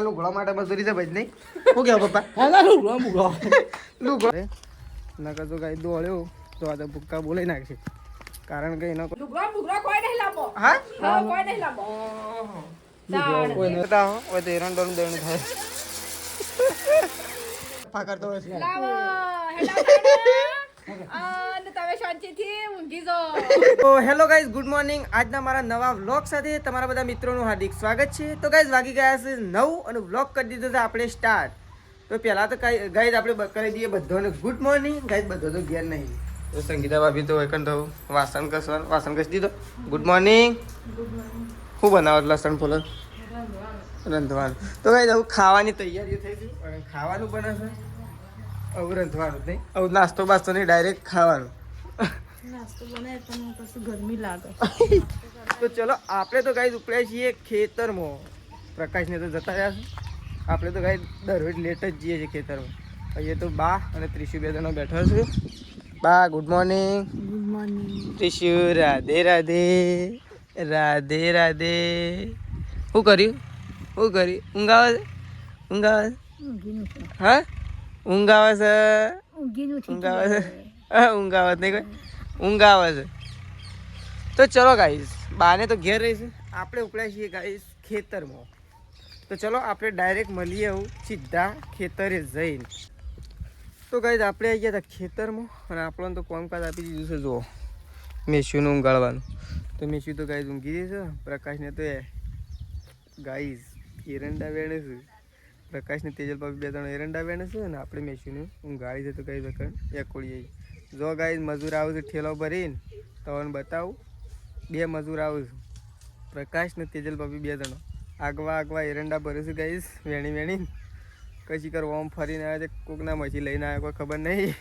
લુગડા માટે મજૂરી છે ભાઈ નહીં શું કેવો પપ્પા લુગડો નકર તો ગાઈ દોડ્યો તો આ તો ભૂક્કા બોલાઈ નાખશે કારણ કે એનો કોઈ નહીં લાવો હા કોઈ નહીં લાવો કોઈ નહીં બતાવો હવે તો હેરાન દોડું દેણું થાય ફાકર તો લાવો હેલો ગાઈઝ ગુડ મોર્નિંગ આજના મારા નવા વ્લોગ સાથે તમારા બધા મિત્રોનું હાર્દિક સ્વાગત છે તો ગાઈઝ વાગી ગયા છે 9 અને વ્લોગ કરી દીધો છે આપણે સ્ટાર્ટ તો પહેલા તો ગાઈઝ આપણે કરી દઈએ બધાને ગુડ મોર્નિંગ ગાઈઝ બધો તો ઘેર નહીં તો સંગીતા ભાભી તો એકન તો વાસણ ઘસી દીધો ગુડ મોર્નિંગ શું બનાવો લસણ ફોલો રંધવાનું તો ગાઈઝ હવે ખાવાની તૈયારી થઈ ગઈ અને ખાવાનું બને છે હવે રંધવાનું નહીં હવે નાસ્તો બાસ્તો નહીં ડાયરેક્ટ ખાવાનું નાસ્તો બનાવે પણ પછી ગરમી લાગે તો ચલો આપણે તો ગાઈઝ ઉપડ્યા છીએ ખેતરમાં પ્રકાશને તો જતા રહ્યા છે આપણે તો ગાઈઝ દરરોજ લેટ જ જઈએ છીએ ખેતરમાં અહીંયા તો બા અને ત્રિશુ બે જણા બેઠા છે બા ગુડ મોર્નિંગ ત્રિશુ રાધે રાધે રાધે રાધે શું કર્યું ઊંઘ આવે છે હા ઊંઘ આવે છે ઊંઘ આવે નહીં કોઈ ઊંઘ આવે છે તો ચલો ગાઈઝ બાને તો ઘેર રહીશું આપણે ઉપડ્યા છીએ ગાઈઝ ખેતરમાં તો ચલો આપણે ડાયરેક્ટ મળીએ હું સીધા ખેતરે જઈને તો ગાઈઝ આપણે આવી ગયા હતા ખેતરમાં અને આપણને તો કામકાજ આપી દીધું છે જુઓ મેસ્યુનું ઊંઘાડવાનું તો મેસ્યુ તો ગાઈઝ ઊંઘી રહી છે પ્રકાશને તો ગાઈઝ એરંડા વેણે છે પ્રકાશને તેજલ પાપી બે ત્રણ એરંડા વેણે છે અને આપણે મેસ્યુનું ઊંઘાડી છે તો ગાઈઝ એકોળી જો ગાઈઝ મજૂર આવું છે ઠેલો ભરીને તમને બતાવું બે મજૂર આવું છું પ્રકાશ ને તેજલ ભાભી બે જણો આગવા એરંડા ભરે છે ગાઈઝ વેણી કશી કર ઓમ ફરીને આવે છે કોકના મછી લઈને આવે કોઈ ખબર નહીં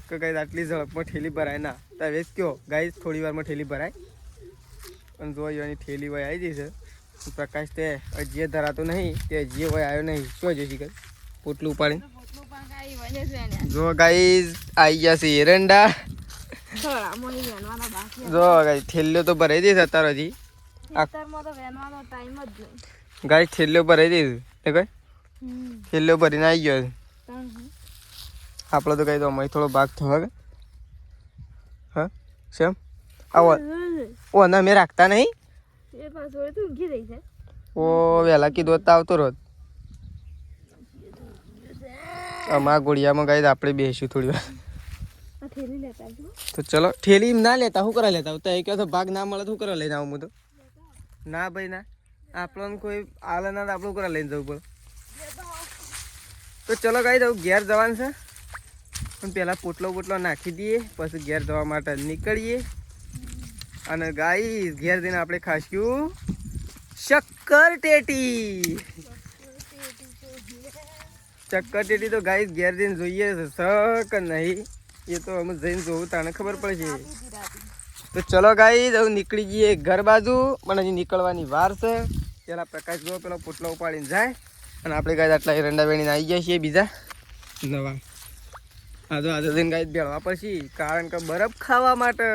કે ગાઈઝ આટલી ઝડપમાં ઠેલી ભરાય ના તો કયો ગાઈઝ થોડી વારમાં ઠેલી ભરાય પણ જો એની ઠેલી હોય આવી જશે પ્રકાશ તે હજીએ ધરાતો નહીં તે હજીએ હોય આવ્યો નહીં શું જશે કઈ પોટલું ઉપાડીને જો ગાઈઝ આવી ગયા છે એરંડા જો ગાઈઝ થેલીઓ તો ભરાઈ દઈશ અત્યારે હજી ગાઈઝ થેલીઓ ભરાઈ દઈશ એ કઈ થેલીઓ ભરીને આવી ગયો છે આપણો તો કઈ તો અમારી થોડો ભાગ થયો કે હા સેમ આવો ઓ ના મેં રાખતા નહીં ઓ વહેલા કીધું તો આવતો રોજ અમારા ગોળિયામાં ગાઈ આપણે બેસીશું થોડી વાર તો ચલો ઠેલી ના લેતા શું કરવા લેતા તો એ કહો ભાગ ના મળે શું કરવા લઈને આવું હું તો ના ભાઈ ના આપણને કોઈ આલે ના આપણું કરવા લઈને જવું પડે તો ચલો ગાઈ દઉં ઘેર જવાનું છે પણ પહેલાં પોટલો નાખી દઈએ પછી ઘેર જવા માટે નીકળીએ અને ગાઈ ઘેર જઈને આપણે ખાશું શક્કર ટેટી તો ગાઈસ ઘેર જઈને જોઈએ છે નહીં એ તો અમે જઈને જોવું તાને ખબર પડશે તો ચલો ગાઈસ હવે નીકળી જઈએ ઘર બાજુ પણ હજી નીકળવાની વાર છે પેલા પ્રકાશ જો પેલો પોટલો ઉપાડીને જાય અને આપણે ગાઈસ આટલા એરંડા વેણીને આવી ગયા છીએ બીજા નવા આજે જઈને ગાઈસ બેળવા પછી કારણ કે બરફ ખાવા માટે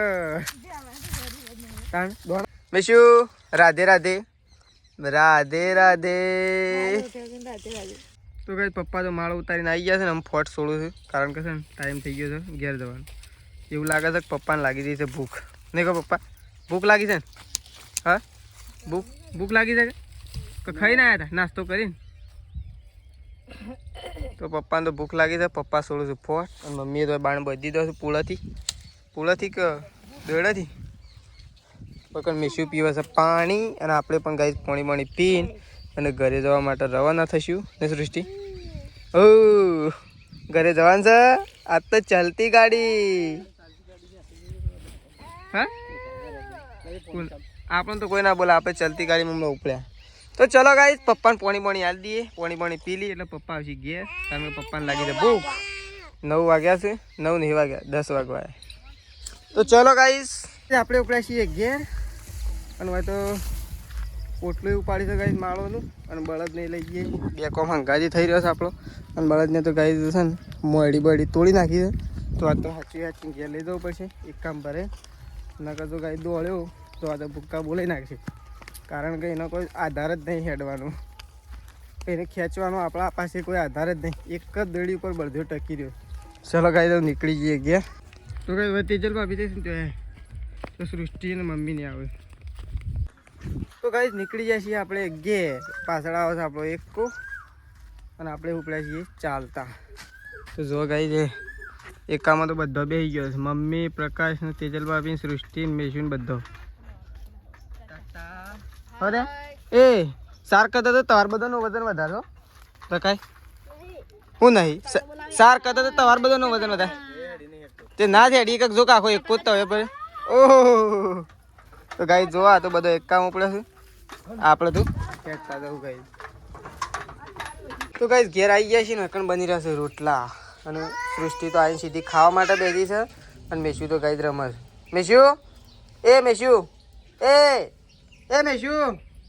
મેશુ રાધે રાધે રાધે રાધે તો કઈ પપ્પા તો માળો ઉતારીને આવી ગયા છે ને આમ ફોટ છોડું છું કારણ કે છે ને ટાઈમ થઈ ગયો છે ઘેર જવાનું એવું લાગે છે કે પપ્પાને લાગી ગઈ છે ભૂખ નહીં કહો પપ્પા ભૂખ લાગી છે ને હા ભૂખ લાગી છે કે ખાઈને આવ્યા હતા નાસ્તો કરીને તો પપ્પાને તો ભૂખ લાગી છે પપ્પા છોડું છું ફોટ અને મમ્મીએ તો બાણ બધી દીધો છે પૂળાથી કે દોડાથી પણ મેસુ પીવે છે પાણી અને આપણે પણ ગાઈસ પાણી પીને અને ઘરે જવા માટે રવાના થઈશું ને સૃષ્ટિ ઓ ઘરે જવાનું છે આ તો ચાલતી ગાડી હા આપણને તો કોઈ ના બોલે આપણે ચાલતી ગાડીમાં હમણાં ઉપડ્યા તો ચલો ગાઈસ પપ્પાને પાણી આલી દઈએ પાણી પી લઈએ એટલે પપ્પા આવશે ઘેર કારણ કે પપ્પાને લાગી છે ભૂખ 9 વાગ્યા છે 9 નહીં વાગ્યા 10 વાગવા તો ચલો ગાઈસ આપણે ઉપડ્યા છીએ ઘેર અને હવે તો પોટલું ઉપાડી છે ગાઈસ માળોનું અને બળદને લઈ જઈએ બે કોમ હંગાજી થઈ રહ્યો છે આપણો અને બળદને તો ગાઈસ છે ને મોડી તોડી નાખી છે તો આ તો સાચી ઘેર લઈ જવું પડશે એક કામ ભરે નકર તો ગાઈ દોડ્યો તો આ તો ભૂક્કા બોલાઈ નાખશે કારણ કે એનો કોઈ આધાર જ નહીં હેડવાનું એને ખેંચવાનો આપણા પાસે કોઈ આધાર જ નહીં, એક જ દડી ઉપર બધો ટકી રહ્યો. ચલો ગાઈ તો નીકળી જઈએ ગયા. તો કઈ તેજલ ભાભી દઈશ ને તો સૃષ્ટિ અને મમ્મી ને આવે. તો ગાઈ નીકળી જાય છીએ આપણે ઘેર. પાછળ આવે છે આપણો એકો અને આપણે ઉપડ્યા છીએ ચાલતા. તો જો ગાઈ છે એકામાં તો બધો બેસી ગયો છે, મમ્મી, પ્રકાશ ને તેજલ ભાભી, સૃષ્ટિ ને મેશુ ને બધો. અરે એ સાર કરતા તો તમાર બધાનું વજન વધારો પ્રકાશ. હું નહીં સાર કરતા તો તમાર બધાનું વજન વધારે તે ના છે એક જો આખો એક જ તો હવે. ઓહો તો ગાઈ જોવા તો બધો એક કામ ઉપડે છે આપણે તો ખેંચતા જવું ગાઈ. તો ગાઈ ઘેર આવી ગયા છે ને કણ બની રહ્યા છે રોટલા અને સૃષ્ટિ તો આવીને સીધી ખાવા માટે બેઠી છે અને મેશુ તો ગાઈ રમસ. મેશુ એ મેશુ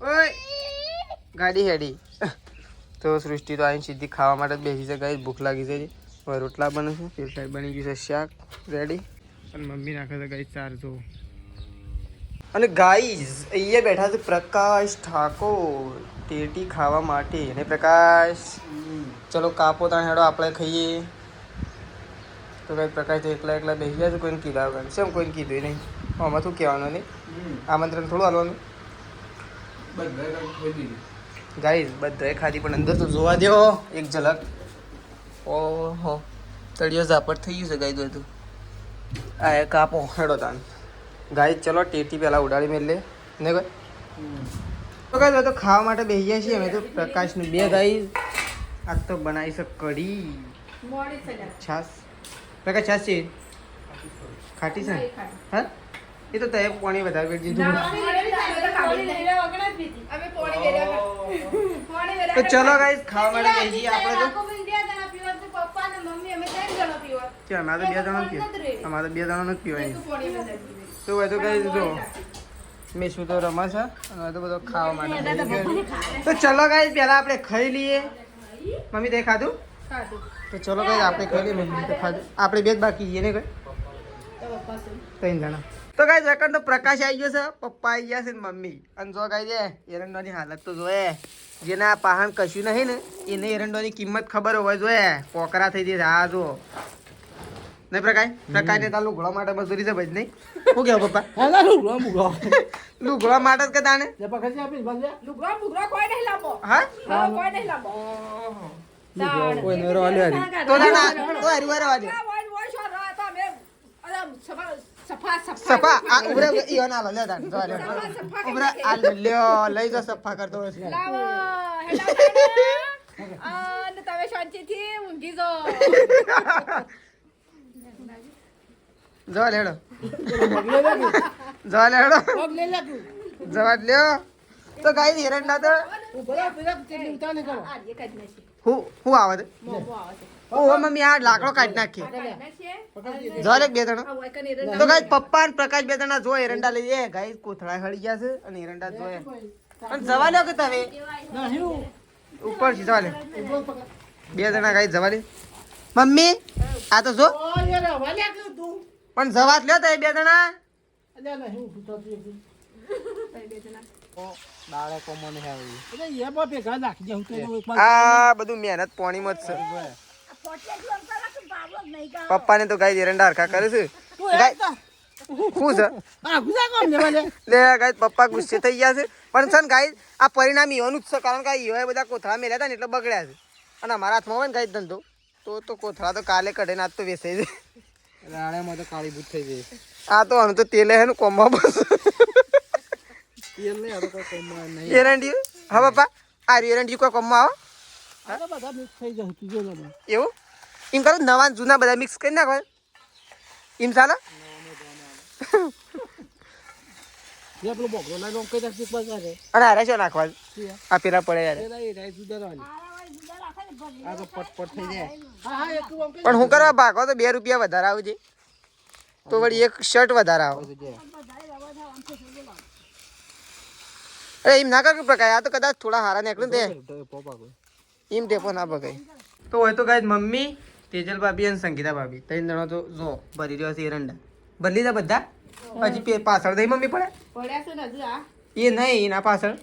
ઓય ગાડી હેડી. તો સૃષ્ટિ તો આવીને સીધી ખાવા માટે જ બેસી છે ગાઈ. ભૂખ લાગી છે હવે રોટલા બને છે, પેલ સાઈડ બની ગયું છે શાક રેડી અને મમ્મી નાખે છે ગાઈ ચાર જો. અને ગાઈઝ અહીંયા બેઠા છે પ્રકાશ ઠાકોર ટેટી ખાવા માટે. અને પ્રકાશ ચલો કાપો તાણ હેડો આપણે ખાઈએ. તો ભાઈ પ્રકાશ તો એકલા બેસી ગયા છે, કોઈને કીધા વગર. શેમ કોઈને કીધું નહીં? આમાં શું કહેવાનું નહીં, આમંત્રણ થોડું હાલવાનું. ગાઈઝ બધાએ ખાધી પણ અંદર તો જોવા દો એક ઝલક. ઓહો તળિયો ઝાપટ થઈ ગયું છે ગાઈ દો. આ એ કાપો હેડો તાન. ગાઈઝ ચલો ટેટી પહેલાં ઉડાડી મેલે ને કોઈ. તો ગાઈઝ તો ખાવા માટે બેસી ગયા છીએ અમે તો પ્રકાશની બે. ગાઈઝ આજ તો બનાવી છે કઢી છાસ. પ્રકાશ છાસ છે ખાટી છે હા એ તો તે પાણી વધારે કરી દીધું. તો ચલો ગાઈસ ખાવા માટે બેસી જઈએ આપણે તો. અમારે તો 2 જણા પીવાય, અમારે 2 જણા નથી પીવાય. તો હોય તો ગાઈસ જો મેશુ તો રમે છે અને તો બધો ખાવા માટે. તો ચલો ગાઈસ પહેલા આપણે ખાઈ લઈએ. મમ્મી તે ખાધું? તો ચલો ગાઈસ આપણે ખાઈ લઈએ. મમ્મી તો ખાધું, આપણે 2 જ બાકી છીએ ને કોઈ 3 જણા. તો ગાઈ સેકન્ડ તો પ્રકાશ આવી ગયો છે, પપ્પા આવી ગયા છે ને મમ્મી. અને જો ગાઈ છે એરંડોની હાલત તો જોયે. જેના પાહણ કશું નહીં ને એને એરંડોની કિંમત ખબર હોય જોઈએ. પોકરા થઈ જશે આ જો નહીં પ્રકાશ. પ્રકાશને તાર લુગડો માટે મજૂરી છે ભાઈ નહીં. શું કેવું પપ્પા? લુગડો માટે જ કે તાને હા કોઈ નો રોલે હરી તો ના તો હરી વાર વાજે સફા આ ઉભરે ઈયો ના લે તાન જો લે ઉભરે આ લ્યો લઈ જો સફા કરતો હોય લાવો અને તમે શાંતિથી ઊંઘી જો લેડો જો લેડો જવા લ્યો. તો ગાઈ એરંડા તો હું આવે છે ઓ મમ્મી આ લાકડો કાઢી નાખી જો લે 2 જણા. તો ગાઈ પપ્પા અને પ્રકાશ 2 જણા જો એરંડા લઈ જાય. ગાઈ કોથળા હળી ગયા છે અને એરંડા જોયે અને જવા લ્યો કે તમે ઉપર થી જવા લે 2 જણા ગાઈ જવા લે. મમ્મી આ તો જો પણ જવા લ્યો તો 2 જણા આ બધું મહેનત પાણીમાં જ છે. પપ્પા ને તો ગાઈ એરંડા હરખા કરે છે. શું છે લે ગાઈ પપ્પા ગુસ્સે થઈ ગયા છે પણ છે ને ગાઈ આ પરિણામ ઈવાનું જ છે. કારણ કે ઈવાએ બધા કોથળા મેલ્યા હતા ને એટલે બગડ્યા છે. અને અમારા હાથમાં હોય ને ગાઈ ધંધો તો કોથળા તો કાલે કઢે ને આજ તો વેચાઈ જાય. રાણામાં તો કાળી ભૂત થઈ જાય. આ તો આનું તો તેલે હે ને કોમમાં બસ એરંડી. હા પપ્પા આ એરંડી કોઈ કોમમાં આવો એવું એમ કરો નવા જૂના બધા મિક્સ કરી નાખો એમ ચાલે. અને હારે શું નાખવા આ પેલા પડે યાર પણ હું કરવા ભાગો તો 2 રૂપિયા વધારે આવજે તો વળી એક શર્ટ વધારે આવો. અરે એમ ના કર પ્રકાર આ તો કદાચ થોડા હારા નીકળે તે એમ ટેપો ના પકાય. તો હોય તો ગાય મમ્મી તેજલ ભાભી અને સંગીતા ભાભી 3 જણા તો જો ભરી રહ્યો છે એરંડા. ભરી લીધા બધા હજી પાછળ દઈ મમ્મી પડે એ નહીં એના પાછળ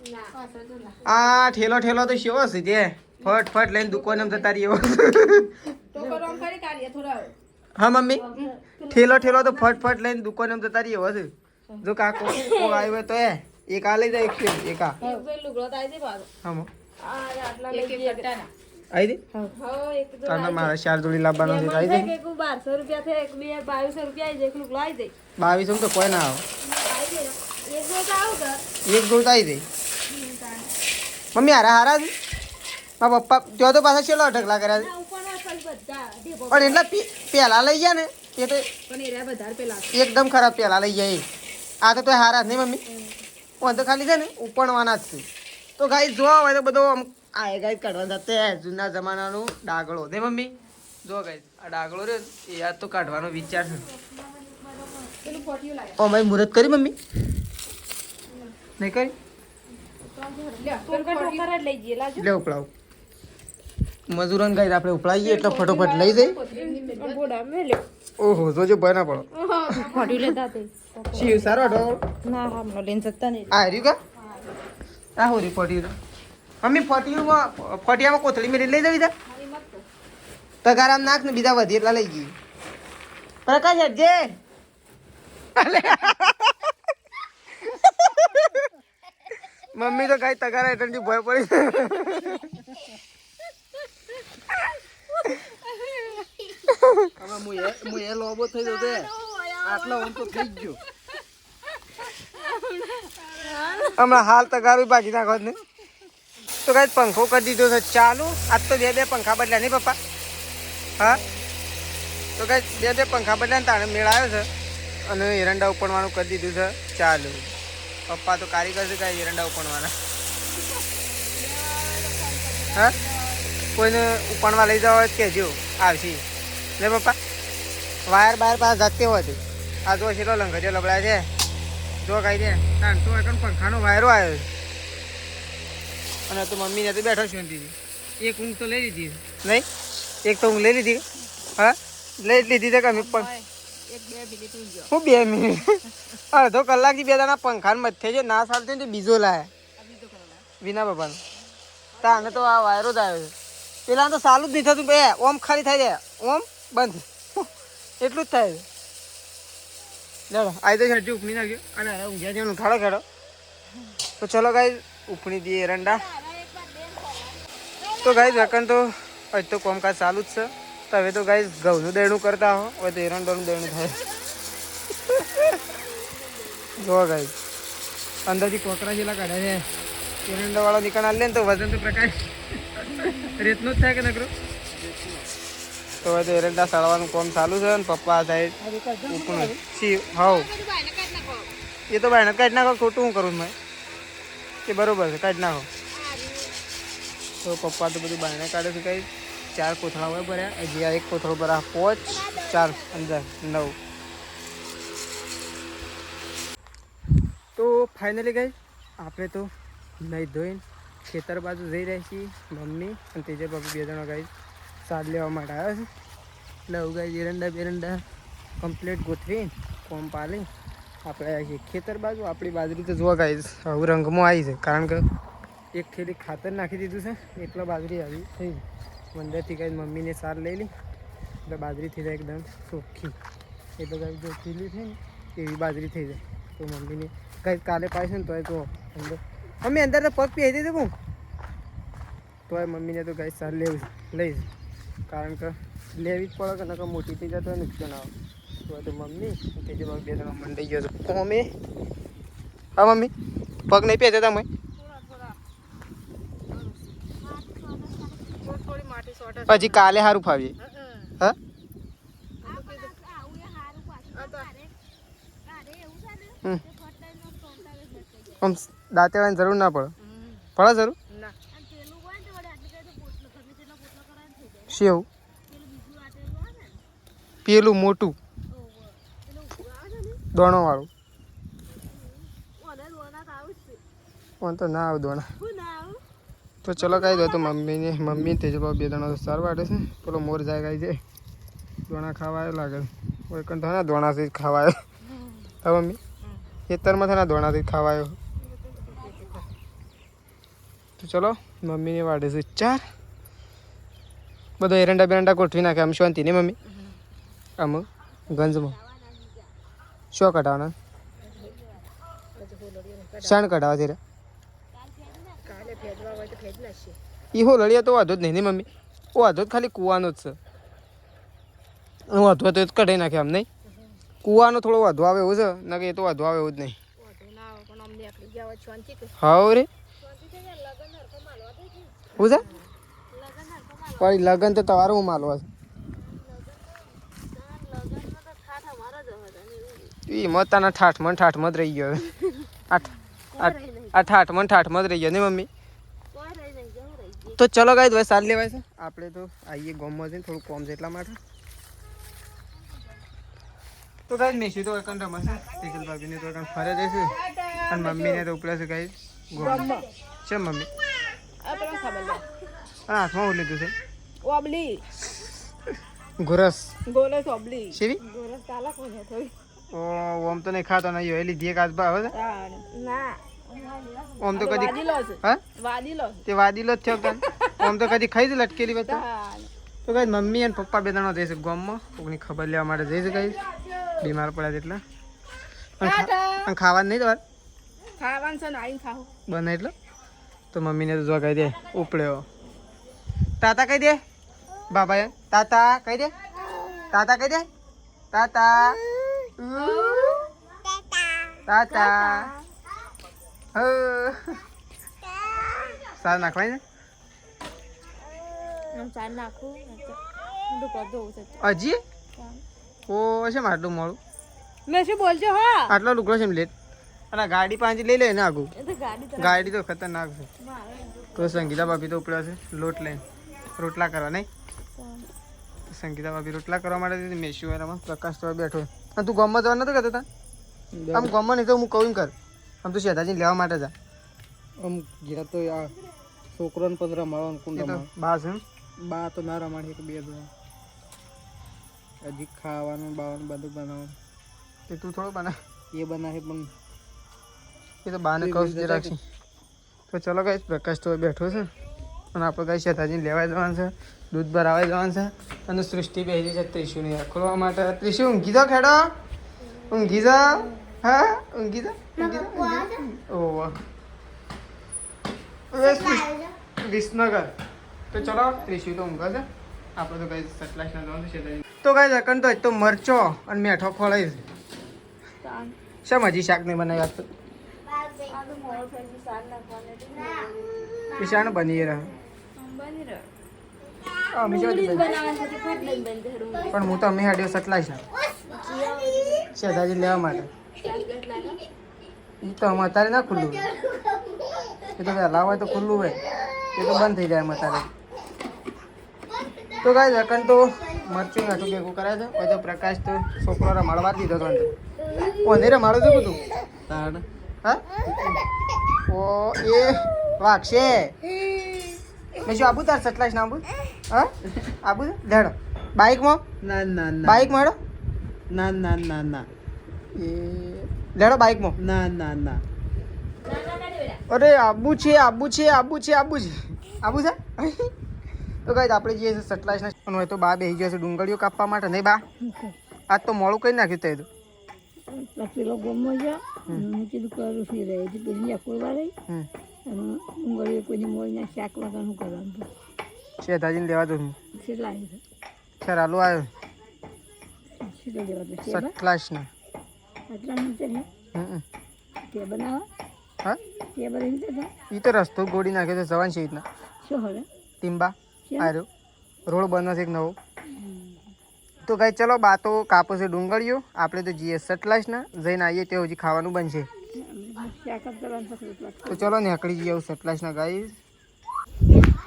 આ ઠેલો ઠેલો તો શેવો છે તે ફટ ફટ લઈને દુકાને જતા રહીએ હા મમ્મી ઠેલો ઠેલો તો ફટ ફટ લઈને દુકાને જતા રહીએ હશે જો કાકો આવ્યો હોય તો એક આ લઈ જાય એક આ હા આવી દે તને મારા 4 જોડી લાવવાનો છે આવી દે 1200 રૂપિયા છે એક બે 2200 રૂપિયા આવી જાય એક લુગડો આવી જાય 22 તો કોઈ ના આવે એક જોડ આવું કે એક જોડ આવી દે મમ્મી હારા છે મારા પપ્પા ત્યાં તો પાછા છેલ્લો ઢગલા કર્યા છે પણ એટલા પેલા લઈ ગયા ને એ તો એકદમ ખરાબ પેલા લઈ જાય આ તો હારા જ નહીં મમ્મી હું તો ખાલી છે ને ઉપણવાના જ છે તો ગાઈ જોવા હોય તો બધો આમ આ ગાઈ કાઢવાના તે જૂના જમાનાનું ડાગળો ને મમ્મી જો ગાઈ આ ડાગળો રહ્યો એ યાદ તો કાઢવાનો વિચાર છે ઓ મારી મુહૂર્ત કરી મમ્મી નહીં કરી લે ઉપડાવ મજૂરન ગાઈ આપણે ઉપડાવીએ એટલે ફટોફટ લઈ જઈ ઓહો જોજો ભય ના પડો શિવ સારો હટો આ રહ્યું કા આ હો રી ફોટી મમ્મી ફોટિયામાં કોથળી મેળી લઈ જવી તા તગારામ નાખ ને બીજા વધી એટલા લઈ ગઈ પ્રકાશ હટજે મમ્મી તો કઈ તગારા હેઠળથી ભય પડી હું એ લોબો થઈ જતો આટલા ઊંચો થઈ ગયો હમણાં હાલ તગારું બાકી નાખો ને તો કઈ પંખો કરી દીધો છે ચાલુ આજ તો બે પંખા બદલ્યા નહીં પપ્પા હા તો કઈ બે પંખા બદલ્યા ને તાણે મેળ આવ્યો છે અને એરંડા ઉપડવાનું કરી દીધું છે ચાલુ પપ્પા તો કારીગર છે કઈ એરંડા ઉપડવાના હા કોઈને ઉપાડવા લઈ જવા હોય તો કહેજો આવશે લે પપ્પા વાયર બાયર પાસે જાતે હોય છે આ જો છેલ્લો લંઘરિયો લબડાય છે જો કાંઈ દે તાણ તો એકણ પંખાનો વાયરો આવ્યો છે અને તો મમ્મીને તો બેઠો શાંતિથી એક ઊંઘ તો લઈ લીધી નહીં એક તો ઊંઘ લઈ લીધી હા લઈ લીધી છે કે અમે પણ હું 2 મિનિટ અડધો કલાકથી 2 દાણા પંખાને મથે છે ના સાલતી ને બીજો લાયા વિના બાપાનો તાને તો આ વાયરો જ આવ્યો છે પેલા તો સાલું જ નહીં થતું બે ઓમ ખાલી થાય છે ઓમ બંધ એટલું જ થાય છે ચાલો આવી તો છાંટી ઉપની નાખ્યો અને હવે ઊંઘ્યા જેવું ખાડો ખાડો તો ચલો ગાઈ ઉપની દઈએ એરંડા તો ગાઈ રકન તો હજી તો કામકાજ ચાલુ જ છે તો હવે તો ગાઈ ઘઉંનું દયણું કરતા હો હવે તો એરંડાનું દયણું થાય જો ગાઈ અંદરથી કોકરા જેલા કાઢ્યા છે એરંડાવાળો નીકળ લે ને તો વજન તો પ્રકાશ રેતનું જ થાય કે નકરો તો હવે તો એરંડા સાળવાનું કામ ચાલુ છે ને પપ્પા સાહેબ ઉપનું સી હાવ એ તો ભાઈ કાઢી નાખો ખોટું હું કરું મેં કે બરોબર છે કાઢી નાખો તો પપ્પા તો બધું બાયણે કાઢે છે કંઈ 4 કોથળા હોય ભર્યા હજી આ એક કોથળો ભરા 5 4 અંદર 9 તો ફાઇનલી ગઈ આપણે તો નહીં ધોઈને ખેતર બાજુ જઈ રહ્યા છીએ મમ્મી અને તેજે બાબુ 2 જણા ગાઈ સાદ લેવા માટે આવ્યા છે એટલે આવું ગાઈ એરંડા કમ્પ્લીટ ગોઠવી કોમ પાલી આપણે આવ્યા છીએ ખેતર બાજુ આપણી બાજરી તો જોવા ગાઈ આવું રંગમાં આવી છે કારણ કે એક થેલી ખાતર નાખી દીધું છે એટલે બાજરી આવી થઈ અંદરથી કાંઈ મમ્મીને સાર લઈ લી એટલે બાજરી થઈ જાય એકદમ ચોખ્ખી એટલે કાંઈ જો ખીલી થઈ ને એવી બાજરી થઈ જાય તો મમ્મીને કાંઈ કાલે પાડશે ને તો જો અંદર મમ્મી અંદર તો પગ પહેરી દીધું હું તોય મમ્મીને તો કાંઈ સાર લેવું લઈશ કારણ કે લેવી જ પડે કે નકર મોટી થઈ જાય તો નુકસાન આવે તો મમ્મી તે જે પગ 2 જણા મંડાઈ ગયો છે અમે હા મમ્મી પગ નહીં પહેરતા તમે પછી કાલે સારું ફાવીએ હા આમ દાંતે વાળાની જરૂર ના પડે પડે જરૂર શેવ પેલું મોટું દોણો વાળું તો ના આવે દોણા તો ચલો કાંઈ દો તો મમ્મી તેજ 2 જણા સાર વાટે છે પેલો મોર જાય ગાય છે દોણા ખાવાયો લાગે કોઈ કંઈ તો દોણાથી ખાવાયો હા મમ્મી ખેતરમાં થાય દોણાથી ખાવાયો તો ચલો મમ્મીને વાડે છે 4 બધો એરંડા બેરંડા ગોઠવી નાખે આમ શાંતિ ને મમ્મી આમ ગંજમાં શું કઢાવવાના શાણ કઢાવા છે એ હો લડિયા તો વાંધો જ નહીં ને મમ્મી વાંધો જ ખાલી કૂવાનો જ છે વાંધો તો કઢાઈ નાખે આમ નહીં કૂવાનો થોડો વાંધો આવે એવું છે ના કે એ તો વાંધો આવે એવું જ નહીં હા રે હું છે પણ લગન તો તમારું હું માલવા છે એ મતાના ઠાઠમાં જ રહી ગયો આ ઠાઠમાં જ રહી ગયો ને મમ્મી તો ચલો ગાય ભાઈ સાર લેવાય છે આપણે તો આવીએ ગોમમાં જઈને થોડું કોમ છે એટલા માટે તો ગાય મેસી તો એકન રમશે ટીકલ ભાભીને તો એકન ફરે જશે અને મમ્મીને તો ઉપડે છે ગાય ગોમમાં છે મમ્મી હાથમાં હું લીધું છે ઓબલી ગુરસ ગોરસ ઓબલી શીરી ગોરસ કાલા કોને થોડી ઓ ઓમ તો નહીં ખાતો નહીં એ લીધી એક આજ ભાવે છે ના ઓમ તો કદી વાદીલો છે હા વાદીલો તે વાદીલો જ થયો તને ઓમ તો કદી ખાઈ જ લટકેલી બતા તો કઈ મમ્મી અને પપ્પા બે જણા જઈશે ગામમાં કોઈની ખબર લેવા માટે જઈશે કઈ બીમાર પડ્યા એટલે અને ખાવાનું નહીં તમારે ખાવાનું છે ને આવીને ખાઓ બને એટલે તો મમ્મીને તો જો કહી દે ઉપડ્યો તાતા કહી દે બાબા તાતા કહી દે તાતા કહી દે તાતા તાતા સાર નાખવાય ને આમ ચાર નાખું દુખો દો હજી ઓ છે આટલું મોડું મેં શું બોલજો હા આટલો લુકડો છે લેટ અને ગાડી પાંચ લઈ લે ને આગું એ તો ગાડી ગાડી તો ખતરનાક છે તો સંગીતા ભાભી તો ઉપડ્યા છે લોટ લઈને રોટલા કરવા નહીં સંગીતા ભાભી રોટલા કરવા માટે મેસ્યુ વાળામાં પ્રકાશ તો બેઠો અને તું ગામમાં જવા નતો કહેતો તા આમ ગામમાં નહીં તો હું કહું કર આમ તું શેતાજી લેવા માટે જા આમ ઘેર તો આ છોકરોને પણ રમાડવાનું એ તો કુંડામાં બા છે બા તો ના રમાડે કે બે હજી ખાવાનું બાવાનું બધું બનાવવાનું તે તું થોડું બનાવ એ બનાવે પણ એ તો બાને કહું જ રાખી તો ચલો ગાઈસ પ્રકાશ તો બેઠો છે અને આપણે કઈ શેતાજીને લેવા જવાનું છે દૂધ ભરાવા જવાનું છે અને સૃષ્ટિ બેસી છે ત્રિશુને ખોલવા માટે ત્રિશુ ઊંઘી જાઓ ખેડો ઊંઘી જાઓ હા ઊંઘી જાઓ ઓહ વિસનગર તો ચલો ત્રિશુ તો ઊંઘે છે આપણે તો કઈ સટલાશ ના જવાનું છે શેતાજી તો કઈ અકન તો મરચો અને મેઠો ખોળાઈ છે શેમ હજી શાક નહીં બનાવ્યા તો શાક બની રહ્યા પણ હું તો અમે હાડ્યો સટલાશ શેતાજી લેવા માટે એ તો અમે અત્યારે ના ખુલ્લું હોય એ તો વહેલા હોય તો ખુલ્લું હોય એ તો બંધ થઈ જાય અમે અત્યારે તો કાંઈ રકન તો મરચું નાઠું ભેગું કરાય છે પછી તો પ્રકાશ તો છોકરો રમાડવા જ દીધો હતો ઓને રમાડો છો બધું તાણ હા ઓ એ વાગશે મેં શું આબુ તાર સટલાશ ના આબુ હા આબુ લેડો બાઇકમાં ના ના ના બાઇક માડો ના ના ના ના એ લેડો બાઇકમાં ના ના ના અરે આબુ છે આબુ છે આબુ છે આબુ છે આબુ છે તો કઈ આપણે જઈએ સટલાશ ના હોય તો બા બેસી ગયો છે ડુંગળીઓ કાપવા માટે નહીં બા આજ તો મોડું કઈ નાખ્યું તે તો પેલો ગમો છે હું કીધું કરું છું રહે છે પેલી અકોરવા રહી અને ડુંગળીઓ કોઈની મોળીના શાક વગરનું કરવાનું શેતાજીને લેવા દઉં કેટલા આવી છે સર હાલો આવ્યો શું લેવા તો સટલાશ ના આટલા મિનિટ ને તે બનાવવા હા તે બનાવી દે એ તો રસ્તો ગોળી નાખ્યો છે જવાન છે રીતના શું હવે ટીમ્બા આવ્યો રોડ બનવા છે એક નવો તો કઈ ચલો બા તો કાપો છે ડુંગળીઓ આપણે તો જઈએ સટલાશના જઈને આવીએ તે હજી ખાવાનું બનશે શાક જ કરવાનું તો ચલો નીકળી જઈએ સટલાશના ગાઈ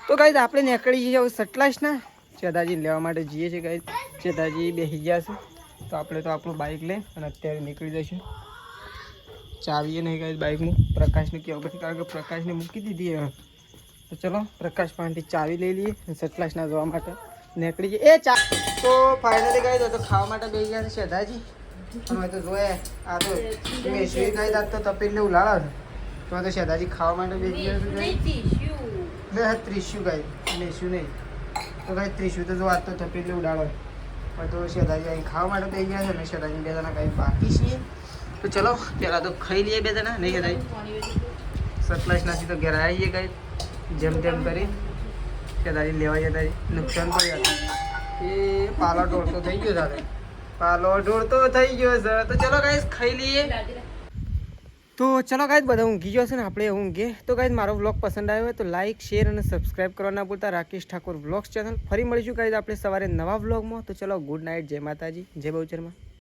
તો ગાઈ આપણે નીકળી જઈએ સટલાશના શેતાજીને લેવા માટે જઈએ છીએ ગાઈ શેતાજી બેસી ગયા છે તો આપણે તો આપણું બાઇક લઈ અને અત્યારે નીકળી જઈશું ચાવીએ નહીં ગાઈ બાઇકમાં પ્રકાશને કહેવું પછી કારણ કે પ્રકાશને મૂકી દીધી હવે તો ચલો પ્રકાશ પાસેથી ચાવી લઈ લઈએ સટલાશના જવા માટે નીકળી જઈએ એ ચા તો ફાઇનલી ગઈ તો ખાવા માટે બેસી ગયા છે શેતાજી અમે તો જોયે આ તો મેસવી ગઈ તો તપેલી ઉલાળા છે તો શેતાજી ખાવા માટે બેસી ગયા છે ત્રીસું ગાય લેશું નહીં તો ગાય ત્રીસું તો જો વાત તો થપી ઉડાડો પણ તો શેદાજી અહીં ખાવા માટે થઈ ગયા છે ને શેદાજી 2 જણા કાંઈ બાકી છીએ તો ચલો પહેલાં તો ખાઈ લઈએ 2 જણા નહીં શેદાજી સતલાસનાથી તો ઘેર આવીએ કાંઈ જેમ તેમ કરી શેદાજી લેવા જતા નુકસાન પડ્યા એ પાલો ઢોળતો થઈ ગયો સાથે પાલો ઢોળતો થઈ ગયો છે તો ચલો ગાઈસ ખાઈ લઈએ તો ચલો ગાઈસ બધા ઊંઘી ગયો છે ને આપણે ઊંઘીએ તો ગાઈસ મારો વ્લોગ પસંદ આવ્યો હોય તો લાઇક શેર અને સબસ્ક્રાઇબ કરવા ના ભૂલતા રાકેશ ઠાકોર વ્લોગ્સ ચેનલ ફરી મળીશું ગાઈસ આપણે સવારે નવા વ્લોગમાં તો ચલો ગુડ નાઇટ જય માતાજી જય બહુચરમાં